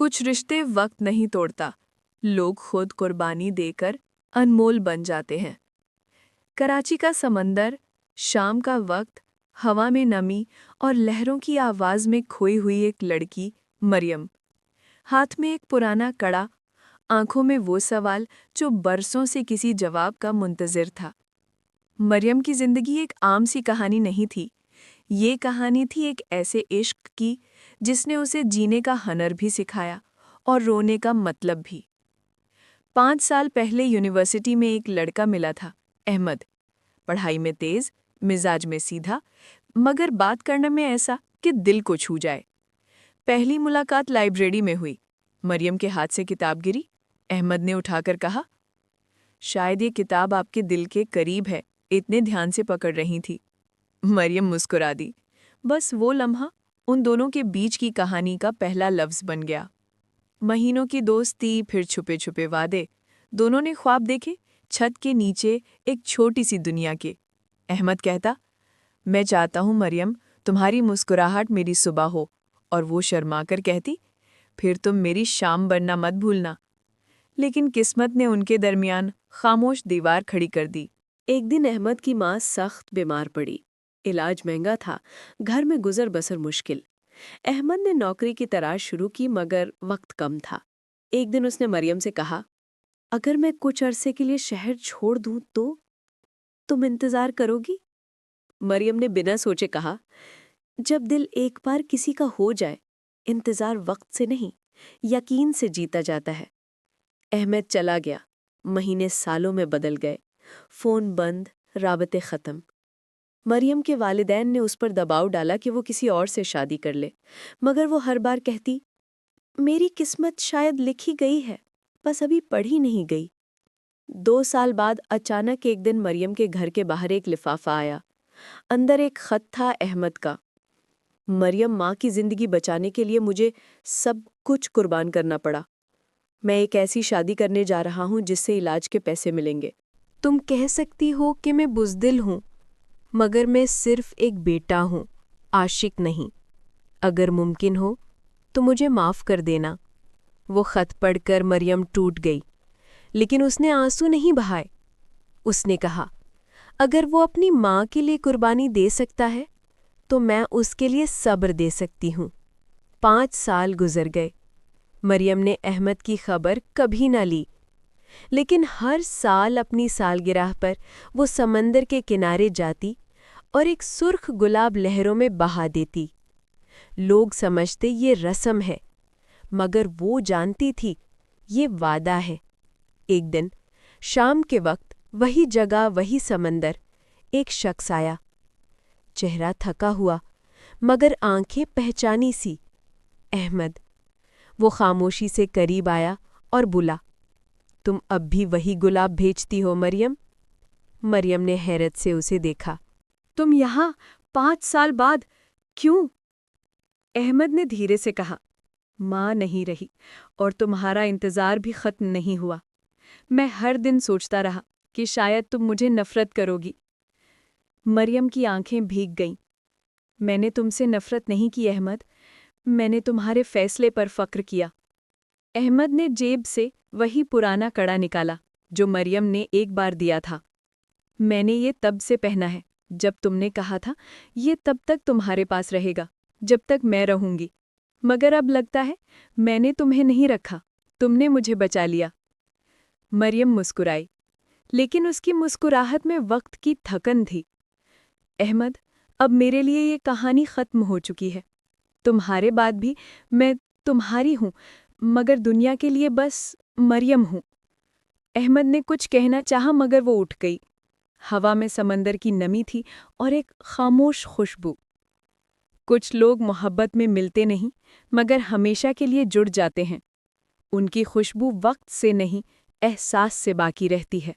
कुछ रिश्ते वक्त नहीं तोड़ता, लोग खुद कुर्बानी देकर अनमोल बन जाते हैं। कराची का समंदर, शाम का वक्त, हवा में नमी और लहरों की आवाज़ में खोई हुई एक लड़की, मरियम। हाथ में एक पुराना कड़ा, आंखों में वो सवाल जो बरसों से किसी जवाब का मुंतज़िर था। मरियम की ज़िंदगी एक आम सी कहानी नहीं थी। ये कहानी थी एक ऐसे इश्क की जिसने उसे जीने का हनर भी सिखाया और रोने का मतलब भी। 5 साल पहले यूनिवर्सिटी में एक लड़का मिला था, अहमद। पढ़ाई में तेज, मिजाज में सीधा, मगर बात करने में ऐसा कि दिल को छू जाए। पहली मुलाकात लाइब्रेरी में हुई। मरियम के हाथ से किताब गिरी। अहमद ने उठाकर कहा, शायद ये किताब आपके दिल के करीब है, इतने ध्यान से पकड़ रही थी। मरियम मुस्कुरा दी। बस वो लम्हा उन दोनों के बीच की कहानी का पहला लफ्ज़ बन गया। महीनों की दोस्ती, फिर छुपे छुपे वादे। दोनों ने ख्वाब देखे, छत के नीचे एक छोटी सी दुनिया के। अहमद कहता, मैं चाहता हूँ मरियम, तुम्हारी मुस्कुराहट मेरी सुबह हो। और वो शर्माकर कहती, फिर तुम मेरी शाम बनना मत भूलना। लेकिन किस्मत ने उनके दरमियान खामोश दीवार खड़ी कर दी। एक दिन अहमद की माँ सख्त बीमार पड़ी। इलाज महंगा था, घर में गुजर बसर मुश्किल। अहमद ने नौकरी की तलाश शुरू की, मगर वक्त कम था। एक दिन उसने मरियम से कहा, अगर मैं कुछ अरसे के लिए शहर छोड़ दूं तो तुम इंतजार करोगी? मरियम ने बिना सोचे कहा, जब दिल एक बार किसी का हो जाए, इंतजार वक्त से नहीं, यकीन से जीता जाता है। अहमद चला गया। महीने सालों में बदल गए। फोन बंद, राबते खत्म। मरियम के वालिदैन ने उस पर दबाव डाला कि वो किसी और से शादी कर ले, मगर वो हर बार कहती, मेरी किस्मत शायद लिखी गई है, बस अभी पढ़ी नहीं गई। 2 साल बाद अचानक एक दिन मरियम के घर के बाहर एक लिफाफा आया। अंदर एक खत था अहमद का। मरियम, माँ की जिंदगी बचाने के लिए मुझे सब कुछ कुर्बान करना पड़ा। मैं एक ऐसी शादी करने जा रहा हूँ जिससे इलाज के पैसे मिलेंगे। तुम कह सकती हो कि मैं बुज़दिल हूँ, मगर मैं सिर्फ एक बेटा हूँ, आशिक नहीं। अगर मुमकिन हो तो मुझे माफ़ कर देना। वो खत पढ़कर मरियम टूट गई, लेकिन उसने आंसू नहीं बहाए। उसने कहा, अगर वो अपनी माँ के लिए कुर्बानी दे सकता है तो मैं उसके लिए सब्र दे सकती हूँ। 5 साल गुजर गए। मरियम ने अहमद की खबर कभी न ली, लेकिन हर साल अपनी सालगिरह पर वो समंदर के किनारे जाती और एक सुर्ख गुलाब लहरों में बहा देती। लोग समझते ये रस्म है, मगर वो जानती थी ये वादा है। एक दिन शाम के वक्त वही जगह, वही समंदर, एक शख्स आया। चेहरा थका हुआ, मगर आंखें पहचानी सी। अहमद। वो खामोशी से करीब आया और बोला, तुम अब भी वही गुलाब भेजती हो मरियम? मरियम ने हैरत से उसे देखा। तुम यहाँ 5 साल बाद क्यों? अहमद ने धीरे से कहा, माँ नहीं रही और तुम्हारा इंतजार भी खत्म नहीं हुआ। मैं हर दिन सोचता रहा कि शायद तुम मुझे नफरत करोगी। मरियम की आंखें भीग गईं। मैंने तुमसे नफरत नहीं की अहमद, मैंने तुम्हारे फैसले पर फक्र किया। अहमद ने जेब से वही पुराना कड़ा निकाला जो मरियम ने एक बार दिया था। मैंने ये तब से पहना है जब तुमने कहा था ये तब तक तुम्हारे पास रहेगा जब तक मैं रहूंगी। मगर अब लगता है मैंने तुम्हें नहीं रखा, तुमने मुझे बचा लिया। मरियम मुस्कुराई, लेकिन उसकी मुस्कुराहट में वक्त की थकन थी। अहमद, अब मेरे लिए ये कहानी खत्म हो चुकी है। तुम्हारे बाद भी मैं तुम्हारी हूँ, मगर दुनिया के लिए बस मरियम हूँ। अहमद ने कुछ कहना चाहा, मगर वो उठ गई। हवा में समंदर की नमी थी और एक खामोश खुशबू। कुछ लोग मोहब्बत में मिलते नहीं, मगर हमेशा के लिए जुड़ जाते हैं। उनकी खुशबू वक्त से नहीं, एहसास से बाकी रहती है।